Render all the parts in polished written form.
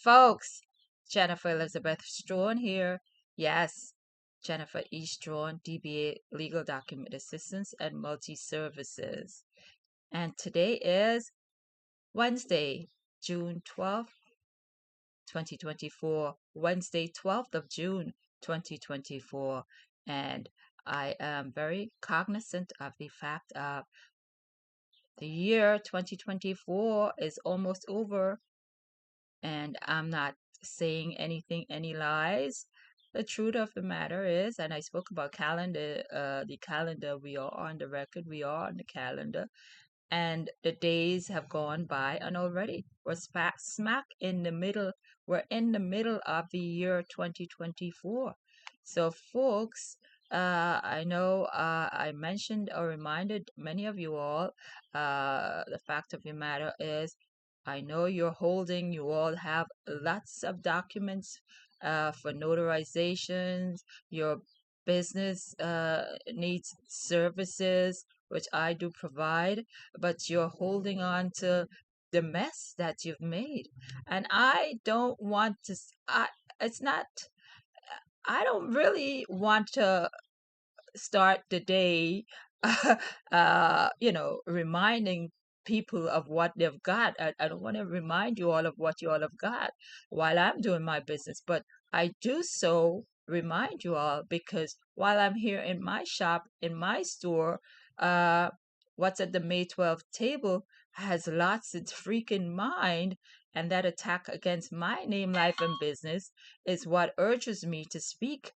Folks, Jennifer Elizabeth Strawn here. Yes, Jennifer E. Strawn, DBA Legal Document Assistance and Multi Services. And today is Wednesday, June 12th, 2024. Wednesday, 12th of June, 2024. And I am very cognizant of the fact of the year 2024 is almost over, and I'm not saying any lies. The truth of the matter is, and I spoke about the calendar, we are on the record, we are on the calendar, and the days have gone by, and already we're smack in the middle, we're in the middle of the year 2024. So, folks, I know I mentioned or reminded many of you all, the fact of the matter is, I know you all have lots of documents for notarizations. Your business needs services, which I do provide, but you're holding on to the mess that you've made. And I don't want to, it's not, I don't really want to start the day, reminding people of what they've got. I don't want to remind you all of what you all have got while I'm doing my business, but I do so remind you all because while I'm here in my shop, in my store, uh, what's at the May 12th table has lots of freaking mind. And that attack against my name, life, and business is what urges me to speak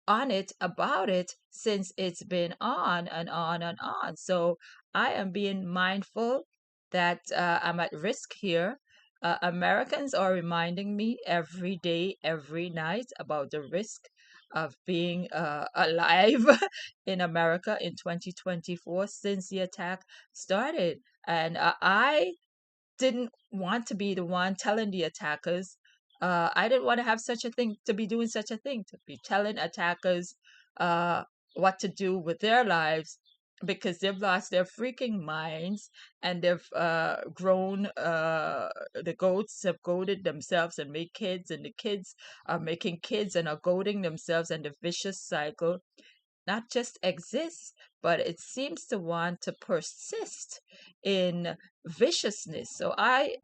on it about it since it's been on and on and on. So I am being mindful that I'm at risk here. Americans are reminding me every day, every night about the risk of being alive in America in 2024 since the attack started. And I didn't want to be the one telling the attackers. I didn't want to have such a thing, to be doing such a thing, to be telling attackers uh, what to do with their lives because they've lost their freaking minds and they've grown. The goats have goaded themselves and made kids, and the kids are making kids and are goading themselves, and the vicious cycle not just exists, but it seems to want to persist in viciousness. So I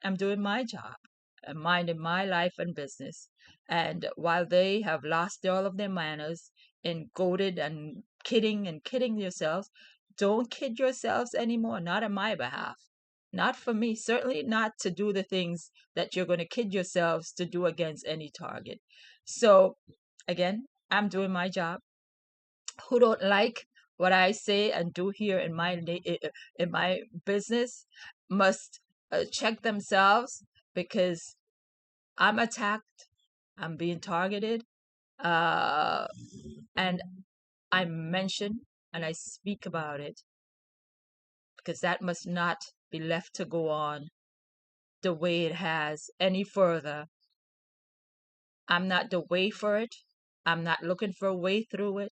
am doing my job and minding my life and business. And while they have lost all of their manners and goaded and kidding yourselves, don't kid yourselves anymore, not on my behalf. Not for me, certainly not to do the things that you're going to kid yourselves to do against any target. So, again, I'm doing my job. Who don't like what I say and do here in my business must check themselves because I'm attacked, I'm being targeted, uh, and I mention and I speak about it because that must not be left to go on the way it has any further. I'm not the way for it. I'm not looking for a way through it.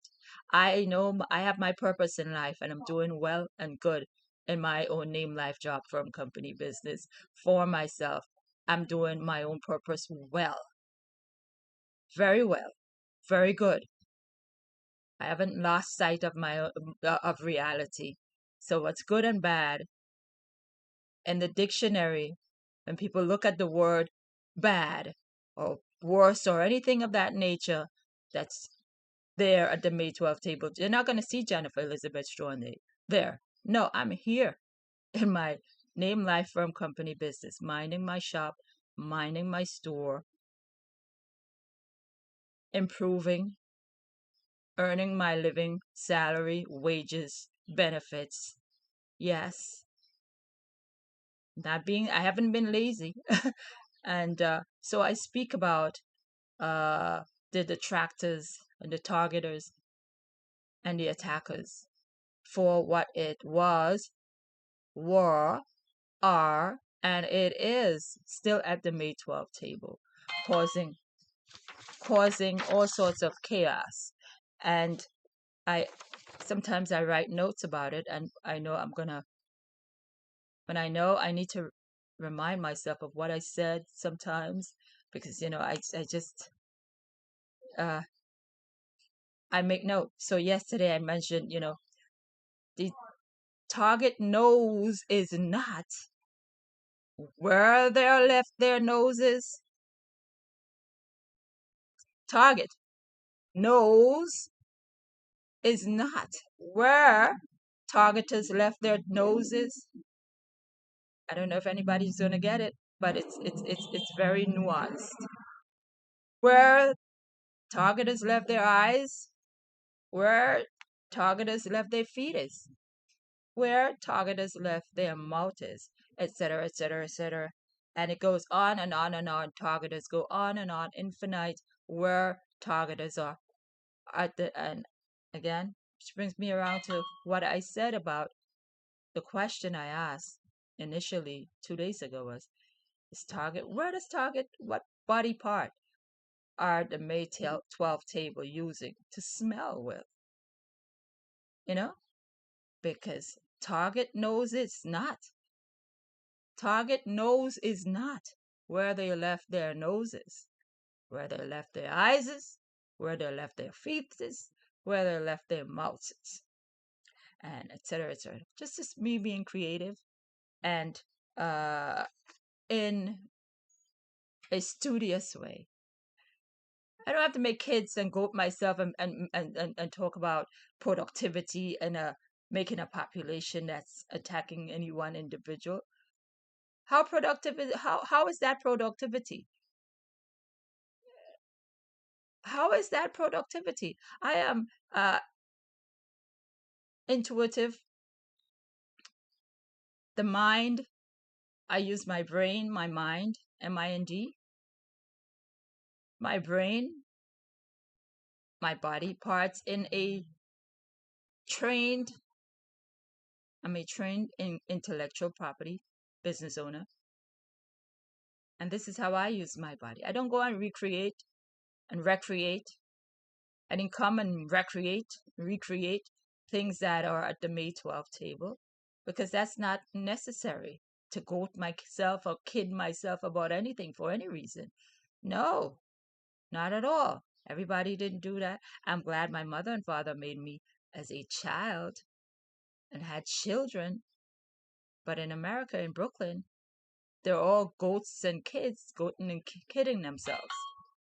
I know I have my purpose in life and I'm doing well and good in my own name, life, job, firm, company, business for myself. I'm doing my own purpose well, very well, very good. I haven't lost sight of of reality. So what's good and bad in the dictionary, when people look at the word bad or worse or anything of that nature, that's there at the May 12th table. You're not going to see Jennifer Elizabeth Strawn there. No, I'm here in my name, life, firm, company, business, minding my shop, minding my store, improving, earning my living, salary, wages, benefits. Yes, I haven't been lazy. And so I speak about uh, the detractors and the targeters and the attackers for what it was, were, are, and it is still at the May 12th table, causing all sorts of chaos. And I sometimes I write notes about it, and I know I'm gonna when I know I need to remind myself of what I said sometimes because I just uh I make note. So yesterday I mentioned, the target nose is not where they left their noses. Target nose is not where targeters left their noses. I don't know if anybody's gonna get it, but it's very nuanced. Where targeters left their eyes, where targeters left their fetus, where targeters left their mouths, etc., etc., etc. And it goes on and on and on. Targeters go on and on, infinite, where targeters are at the end. Again, which brings me around to what I said about the question I asked initially 2 days ago was, where does target, what body part are the May 12 table using to smell with? You know, because target knows it's not. Target knows is not where they left their noses, where they left their eyes, where they left their feet, where they left their mouths, and etc. etc. Just me being creative and in a studious way. I don't have to make kids and goat myself and talk about productivity and making a population that's attacking any one individual. How is that productivity? How is that productivity? I am intuitive. The mind, I use my brain, my mind, M-I-N-D, my brain, my body parts I'm a trained in intellectual property business owner. And this is how I use my body. I don't go and recreate and recreate. I didn't come and recreate things that are at the May 12 table because that's not necessary to goat myself or kid myself about anything for any reason. No, not at all. Everybody didn't do that. I'm glad my mother and father made me as a child and had children. But in America, in Brooklyn, they're all goats and kids, goating and kidding themselves.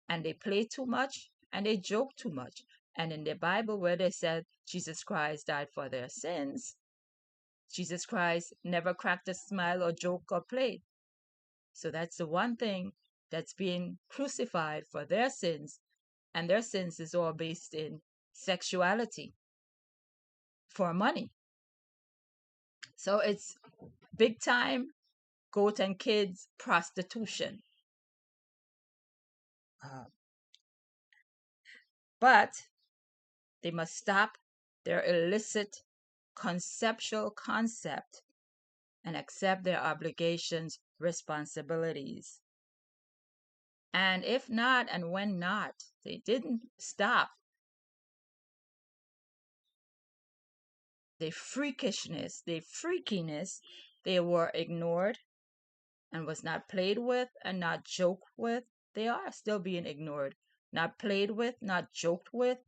And they play too much and they joke too much. And in the Bible, where they said Jesus Christ died for their sins, Jesus Christ never cracked a smile or joke or played. So that's the one thing that's being crucified for their sins. And their sins is all based in sexuality for money. So it's big time goat and kids prostitution. But they must stop their illicit conceptual concept and accept their obligations, responsibilities. And if not, and when not, they didn't stop the freakishness, the freakiness, they were ignored and was not played with and not joked with. They are still being ignored, not played with, not joked with,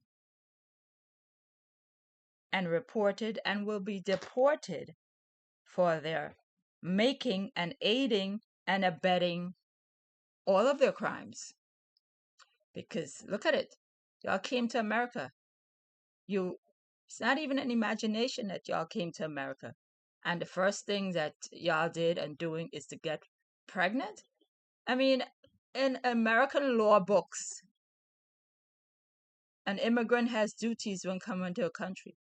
and reported and will be deported for their making and aiding and abetting all of their crimes. Because look at it. Y'all came to America. It's not even an imagination that y'all came to America. And the first thing that y'all did and doing is to get pregnant. I mean, in American law books, an immigrant has duties when coming to a country,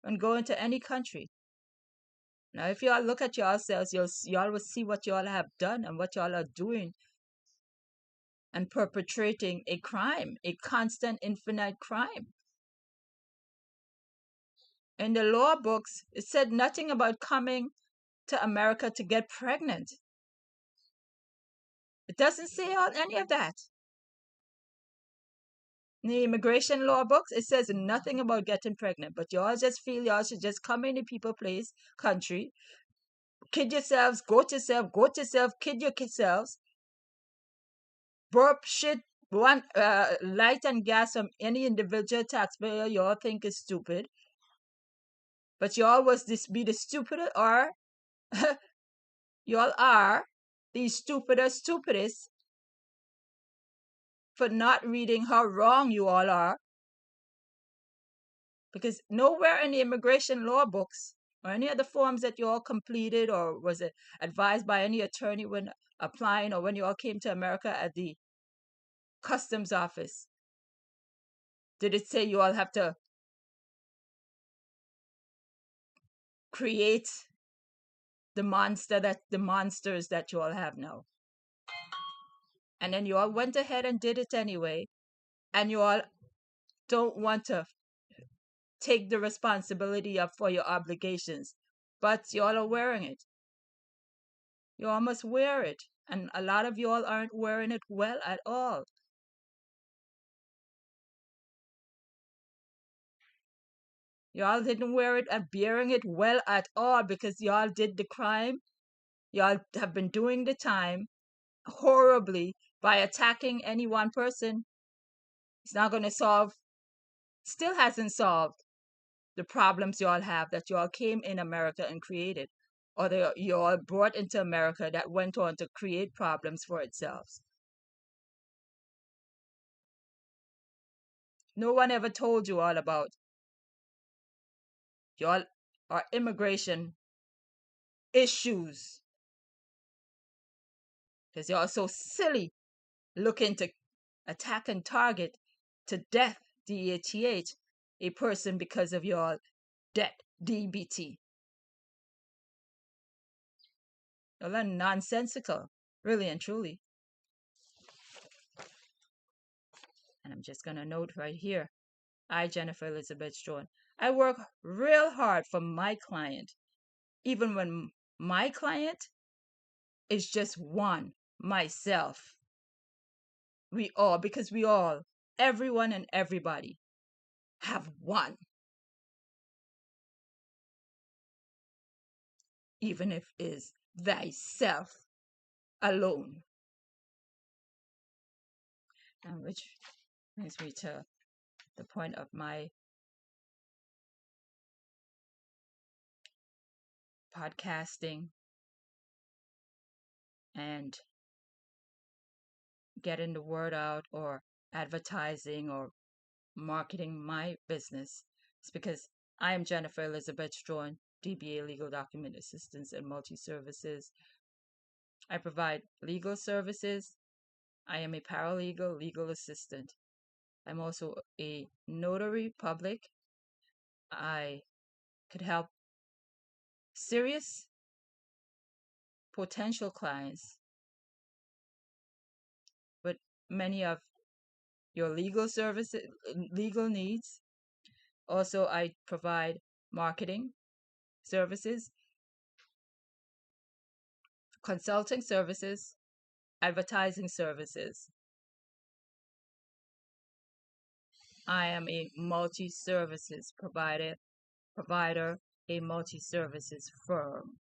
when going to any country. Now, if y'all look at yourselves, y'all will see what y'all have done and what y'all are doing and perpetrating a crime, a constant, infinite crime. In the law books, it said nothing about coming to America to get pregnant. It doesn't say any of that. In the immigration law books, it says nothing about getting pregnant, but y'all just feel y'all should just come into people's country, kid yourselves, goat yourself, kid yourselves, burp shit, one light and gas from any individual taxpayer y'all think is stupid, but y'all was this be the stupider, or y'all are the stupidest for not reading how wrong you all are, because nowhere in the immigration law books or any of the forms that you all completed or was it advised by any attorney when applying or when you all came to America at the customs office, did it say you all have to create the monsters that you all have now? And then you all went ahead and did it anyway, and you all don't want to take the responsibility up for your obligations, but you all are wearing it. You all must wear it, and a lot of you all aren't wearing it well at all. Y'all didn't wear it and bearing it well at all, because y'all did the crime. Y'all have been doing the time horribly by attacking any one person. It's not going to solve, still hasn't solved the problems y'all have that y'all came in America and created, or that y'all brought into America that went on to create problems for itself. No one ever told you all about y'all our immigration issues, because y'all so silly looking to attack and target to death, DATH, a person because of your debt, DBT. Y'all are nonsensical, really and truly. And I'm just going to note right here, I, Jennifer Elizabeth Strachan, I work real hard for my client, even when my client is just one, myself. We all, because we all, everyone and everybody, have one. Even if it is thyself alone. And which brings me to the point of my podcasting and getting the word out, or advertising or marketing my business. It's because I am Jennifer Elizabeth Strachan, DBA Legal Document Assistance and Multi-Services. I provide legal services. I am a paralegal legal assistant. I'm also a notary public. I could help serious potential clients with many of your legal services, legal needs. Also, I provide marketing services, consulting services, advertising services. I am a multi-services provider, a multi-services firm.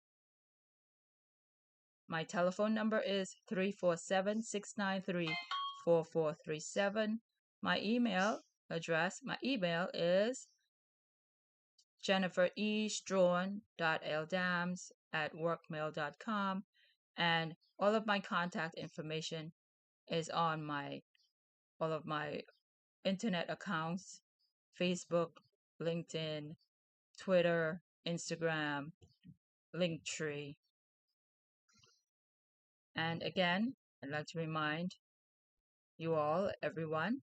My telephone number is 347-693-4437. My email is jenniferestrawn.ldams@workmail.com, and all of my contact information is on all of my internet accounts: Facebook, LinkedIn, Twitter, Instagram, Linktree. And again, I'd like to remind you all, everyone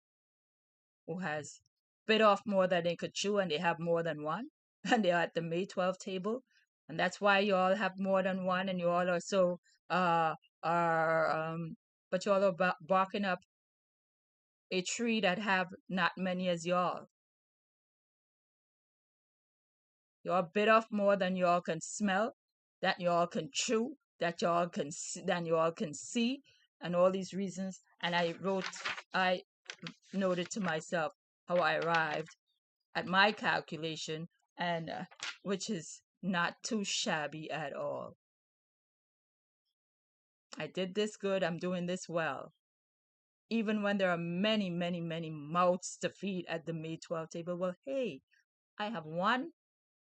who has bit off more than they could chew, and they have more than one, and they're at the May 12th table, and that's why you all have more than one, and you all are so but you all are barking up a tree that have not many as y'all. You all bit off more than you all can smell, that you all can chew, that you all can see, and all these reasons. And I noted to myself how I arrived at my calculation, and which is not too shabby at all. I did this good. I'm doing this well. Even when there are many, many, many mouths to feed at the May 12 table. Well, hey, I have one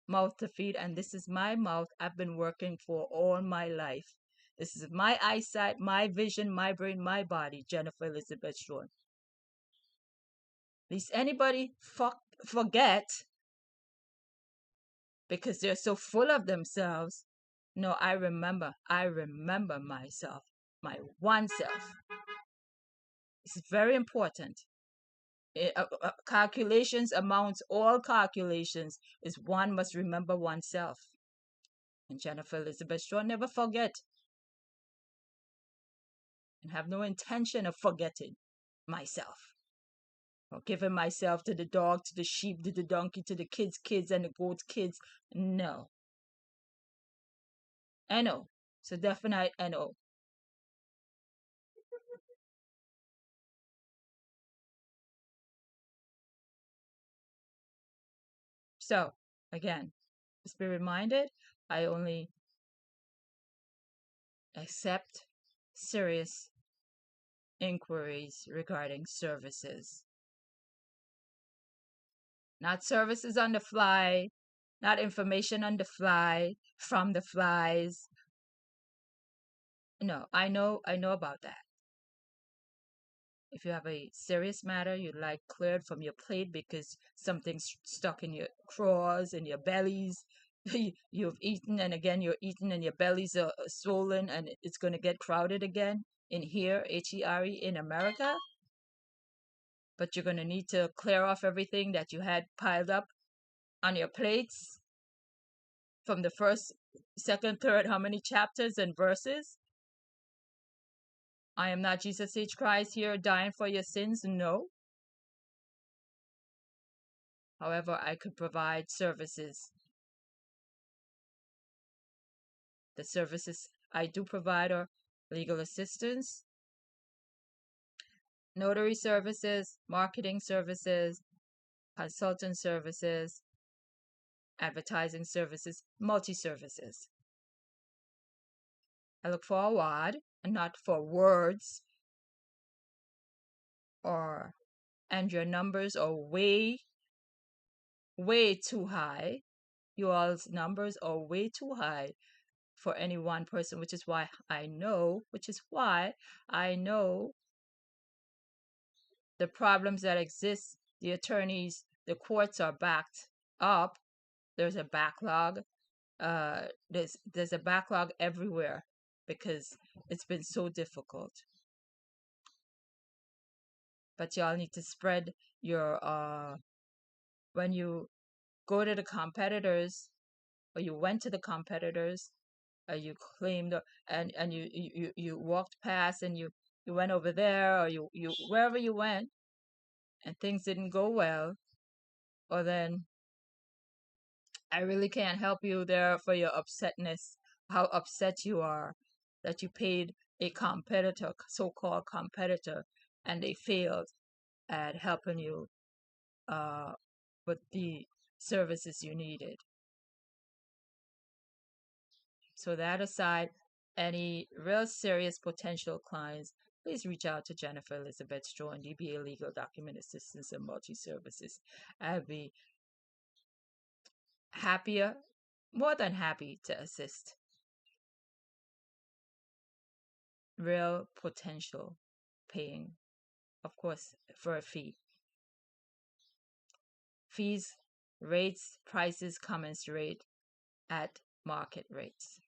mouth to feed, and this is my mouth I've been working for all my life. This is my eyesight, my vision, my brain, my body, Jennifer Elizabeth Strawn. Least anybody forget because they're so full of themselves. No, I remember. I remember myself, my one self. It's very important. Calculations, amounts, all calculations is one must remember oneself. And Jennifer Elizabeth Strawn, never forget and have no intention of forgetting myself or giving myself to the dog, to the sheep, to the donkey, to the kids, and the goat's kids. No. NO. So definite NO. So, again, just be reminded, I only accept serious inquiries regarding services. Not services on the fly, not information on the fly, from the flies. No, I know about that. If you have a serious matter you'd like cleared from your plate because something's stuck in your craws and your bellies, you've eaten and again you're eating and your bellies are swollen and it's going to get crowded again in here, HERE, in America. But you're going to need to clear off everything that you had piled up on your plates from the first, second, third, how many chapters and verses? I am not Jesus H. Christ here dying for your sins. No. However, I could provide services. The services I do provide are legal assistance, notary services, marketing services, consultant services, advertising services, multi-services. I look for a word and not for words and your numbers are way too high. You all's numbers are way too high for any one person, which is why I know the problems that exist. The attorneys, the courts are backed up. There's a backlog. There's a backlog everywhere because it's been so difficult. But y'all need to spread your when you go to the competitors or you went to the competitors, you claimed and you walked past and you went over there or you wherever you went and things didn't go well, or then I really can't help you there for your upsetness, how upset you are that you paid a competitor, so-called competitor, and they failed at helping you with the services you needed. So that aside, any real serious potential clients, please reach out to Jennifer Elizabeth Strawn, DBA Legal Document Assistance and Multi-Services. I'll be more than happy to assist. Real potential paying, of course, for a fee. Fees, rates, prices commensurate at market rates.